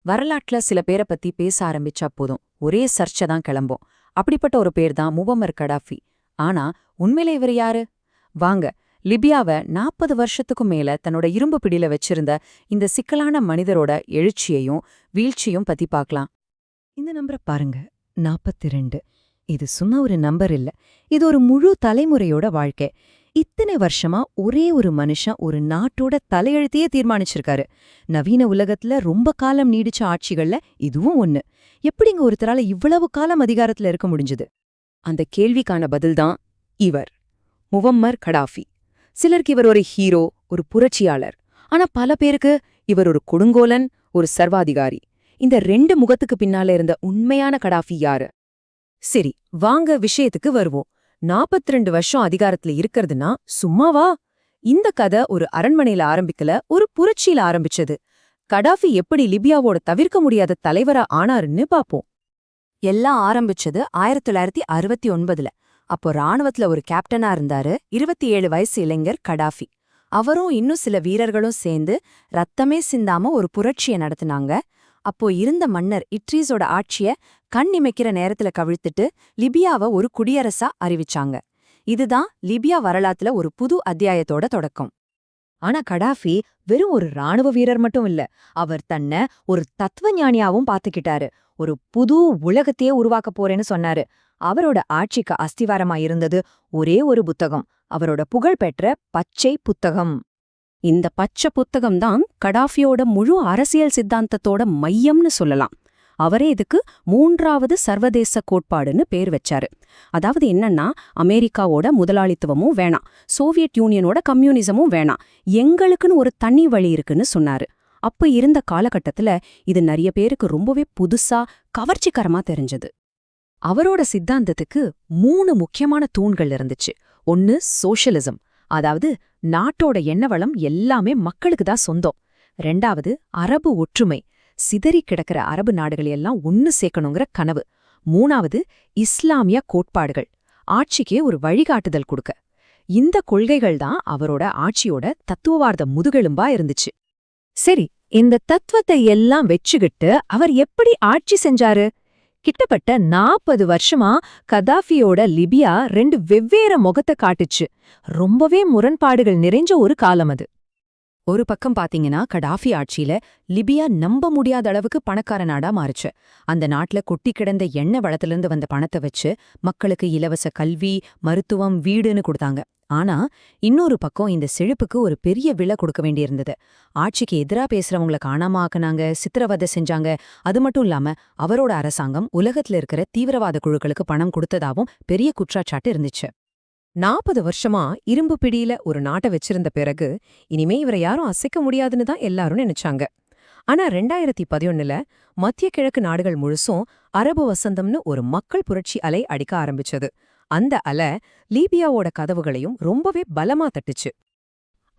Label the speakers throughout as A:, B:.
A: வரலாற்றுல சில பேரை பத்தி பேச ஆரம்பிச்சா போதும் ஒரே சர்ச்சை தான் கிளம்பும். அப்படிப்பட்ட ஒரு பேர் தான் முவம்மர் கடாஃபி. ஆனா உண்மையில இவர் யாரு? வாங்க, லிபியாவை 40 வருஷத்துக்கும் மேல தன்னோட இரும்பு பிடியில வச்சிருந்த இந்த சிக்கலான மனிதரோட எழுச்சியையும் வீழ்ச்சியும் பத்தி பார்க்கலாம்.
B: இந்த நம்பரை பாருங்க, 42. இது சும்மா ஒரு நம்பர் இல்ல, இது ஒரு முழு தலைமுறையோட வாழ்க்கை. இத்தனை வருஷமா ஒரே ஒரு மனுஷன் ஒரு நாட்டோட தலையெழுத்தையே தீர்மானிச்சிருக்காரு. நவீன உலகத்துல ரொம்ப காலம் நீடிச்ச ஆட்சிகள்ல இதுவும் ஒண்ணு. எப்படிங்க ஒருத்தரால இவ்வளவு காலம் அதிகாரத்துல இருக்க முடிஞ்சது?
A: அந்த கேள்விக்கான பதில்தான் இவர், முவம்மர் கடாஃபி. சிலருக்கு இவர் ஒரு ஹீரோ, ஒரு புரட்சியாளர். ஆனா பல பேருக்கு இவர் ஒரு கொடுங்கோலன், ஒரு சர்வாதிகாரி. இந்த ரெண்டு முகத்துக்கு பின்னால இருந்த உண்மையான கடாஃபி யாரு? சரி, வாங்க விஷயத்துக்கு வருவோம். 42 வருஷம் அதிகாரத்துல இருக்கிறதுனா சும்மாவா? இந்த கதை ஒரு அரண்மனையில ஆரம்பிக்கல, ஒரு புரட்சியில ஆரம்பிச்சது. கடாஃபி எப்படி லிபியாவோட தவிர்க்க முடியாத தலைவரா ஆனாருன்னு பாப்போம். எல்லாம் ஆரம்பிச்சது 1969ல. அப்போ ராணுவத்துல ஒரு கேப்டனா இருந்தாரு 27 வயசு இளைஞர் கடாஃபி. அவரும் இன்னும் சில வீரர்களும் சேர்ந்து ரத்தமே சிந்தாம ஒரு புரட்சியை நடத்தினாங்க. அப்போ இருந்த மன்னர் இட்ரீஸோட ஆட்சிய கண் இமைக்கிற நேரத்துல கவிழ்த்துட்டு லிபியாவை ஒரு குடியரசா அறிவிச்சாங்க. இதுதான் லிபியா வரலாத்துல ஒரு புது அத்தியாயத்தோட தொடக்கம்.
B: ஆனா கடாஃபி வெறும் ஒரு ராணுவ வீரர் மட்டும் இல்ல, அவர் தன்னை ஒரு தத்துவஞானியாவும் பாத்துக்கிட்டாரு. ஒரு புது உலகத்தையே உருவாக்க போறேன்னு சொன்னாரு. அவரோட ஆட்சிக்கு அஸ்திவாரமா இருந்தது ஒரே ஒரு புத்தகம், அவரோட புகழ்பெற்ற பச்சை புத்தகம்.
A: இந்த பச்சை புத்தகம்தான் கடாஃபியோட முழு அரசியல் சித்தாந்தத்தோட மையம்னு சொல்லலாம். அவரே இதுக்கு 3வது சர்வதேச கோட்பாடுன்னு பேர் வச்சாரு. அதாவது என்னன்னா, அமெரிக்காவோட முதலாளித்துவமும் வேணாம், சோவியத் யூனியனோட கம்யூனிசமும் வேணாம், எங்களுக்குன்னு ஒரு தனி வழி இருக்குன்னு சொன்னாரு. அப்ப இருந்த காலகட்டத்துல இது நிறைய பேருக்கு ரொம்பவே புதுசா கவர்ச்சிகரமா தெரிஞ்சது. அவரோட சித்தாந்தத்துக்கு 3 முக்கியமான தூண்கள் இருந்துச்சு. ஒன்னு சோஷலிசம், அதாவது நாட்டோட எண்ணவளம் எல்லாமே மக்களுக்கு தான் சொந்தம். 2வது அரபு ஒற்றுமை, சிதறி கிடக்கிற அரபு நாடுகள் எல்லாம் ஒன்னு சேர்க்கணுங்கிற கனவு. 3வது இஸ்லாமிய கோட்பாடுகள், ஆட்சிக்கே ஒரு வழிகாட்டுதல் கொடுக்க. இந்த கொள்கைகள் தான் அவரோட ஆட்சியோட தத்துவவார்த்த முதுகெலும்பா இருந்துச்சு. சரி, இந்த தத்துவத்தை எல்லாம் வெச்சுகிட்டு அவர் எப்படி ஆட்சி செஞ்சாரு? கிட்டத்தட்ட 40 வருஷமா கதாஃபியோட லிபியா 2 வெவ்வேறு முகத்தை காட்டுச்சு. ரொம்பவே முரண்பாடுகள் நிறைஞ்ச ஒரு காலம் அது. ஒரு பக்கம் பாத்தீங்கன்னா, கடாஃபி ஆட்சியில லிபியா நம்ப முடியாத அளவுக்கு பணக்கார நாடா மாறுச்சு. அந்த நாட்டுல கொட்டி கிடந்த எண்ணெய் வளத்திலிருந்து வந்த பணத்தை வச்சு மக்களுக்கு இலவச கல்வி, மருத்துவம், வீடுன்னு கொடுத்தாங்க. ஆனா இன்னொரு பக்கம் இந்த செழிப்புக்கு ஒரு பெரிய விலை கொடுக்க வேண்டியிருந்தது. ஆட்சிக்கு எதிரா பேசுறவங்களை காணாம ஆக்குனாங்க, சித்திரவதை செஞ்சாங்க. அது மட்டும் இல்லாம அவரோட அரசாங்கம் உலகத்துல இருக்கிற தீவிரவாத குழுக்களுக்கு பணம் கொடுத்ததாவும் பெரிய குற்றச்சாட்டு இருந்துச்சு. 40 வருஷமா இரும்பு பிடியில ஒரு நாட்டை வச்சிருந்த பிறகு இனிமே இவரை யாரும் அசைக்க முடியாதுன்னு தான் எல்லாரும் நினைச்சாங்க. ஆனா 2011ல மத்திய கிழக்கு நாடுகள் முழுசும் அரபு வசந்தம்னு ஒரு மக்கள் புரட்சி அலை அடிக்க ஆரம்பிச்சது. அந்த அலை லீபியாவோட கதவுகளையும் ரொம்பவே பலமா தட்டுச்சு.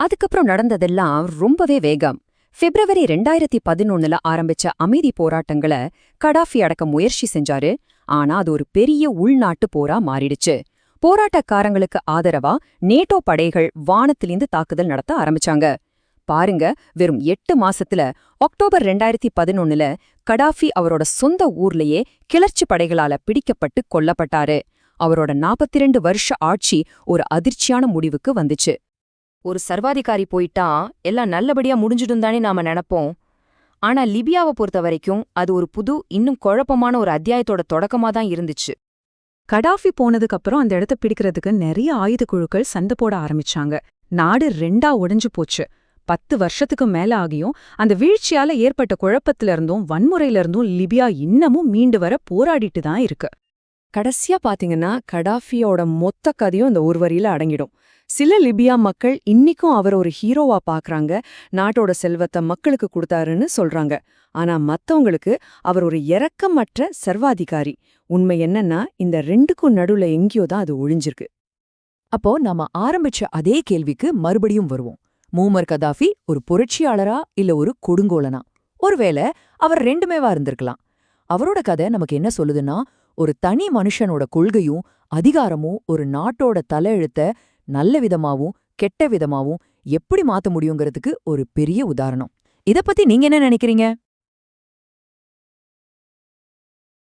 A: அதுக்கப்புறம் நடந்ததெல்லாம் ரொம்பவே வேகம். பிப்ரவரி 2011ல ஆரம்பிச்ச அமைதி போராட்டங்களை கடாஃபி அடக்க முயற்சி செஞ்சாரு. ஆனா அது ஒரு பெரிய உள்நாட்டு போரா மாறிடுச்சு. போராட்டக்காரங்களுக்கு ஆதரவா நேட்டோ படைகள் வானத்திலிருந்து தாக்குதல் நடத்த ஆரம்பிச்சாங்க. பாருங்க, வெறும் 8 மாசத்துல அக்டோபர் 2011ல கடாஃபி அவரோட சொந்த ஊர்லயே கிளர்ச்சி படைகளால பிடிக்கப்பட்டு கொல்லப்பட்டாரு. அவரோட 42 வருஷ ஆட்சி ஒரு அதிர்ச்சியான முடிவுக்கு வந்துச்சு. ஒரு சர்வாதிகாரி போயிட்டா எல்லாம் நல்லபடியா முடிஞ்சிடும் தானே நாம நினைப்போம். ஆனா லிபியாவை பொறுத்த வரைக்கும் அது ஒரு புது, இன்னும் குழப்பமான ஒரு அத்தியாயத்தோட தொடக்கமா தான் இருந்துச்சு.
C: கடாஃபி போனதுக்கு அப்புறம் அந்த இடத்த பிடிக்கிறதுக்கு நிறைய ஆயுத குழுக்கள் சண்டை போட ஆரம்பிச்சாங்க. நாடு 2ஆ உடைஞ்சு போச்சு. 10 வருஷத்துக்கு மேல ஆகியும் அந்த வீழ்ச்சியால ஏற்பட்ட குழப்பத்திலிருந்தும் வன்முறையிலிருந்தும் லிபியா இன்னமும் மீண்டு வர போராடிட்டு தான் இருக்கு.
A: கடைசியா பாத்தீங்கன்னா, கடாஃபியோட மொத்த கதையும் இந்த ஒரு வரியில அடங்கிடும். சில லிபியா மக்கள் இன்னிக்கும் அவர் ஒரு ஹீரோவா பாக்குறாங்க, நாட்டோட செல்வத்தை மக்களுக்கு கொடுத்தாருன்னு சொல்றாங்க. ஆனா மத்தவங்களுக்கு அவர் ஒரு இரக்கமற்ற சர்வாதிகாரி. உண்மை என்னன்னா, இந்த 2க்கும் நடுவுல எங்கேயோ தான் அது ஒழிஞ்சிருக்கு. அப்போ நாம ஆரம்பிச்ச அதே கேள்விக்கு மறுபடியும் வருவோம். முவம்மர் கதாஃபி ஒரு புரட்சியாளரா இல்ல ஒரு கொடுங்கோலனா? ஒருவேளை அவர் ரெண்டுமேவா இருந்திருக்கலாம். அவரோட கதை நமக்கு என்ன சொல்லுதுன்னா, ஒரு தனி மனுஷனோட கொள்கையும் அதிகாரமும் ஒரு நாட்டோட தலையெழுத்த நல்ல விதமாவும் கெட்ட விதமாவும் எப்படி மாத்த முடியுங்கிறதுக்கு ஒரு பெரிய உதாரணம். இத பத்தி நீங்க என்ன நினைக்கிறீங்க?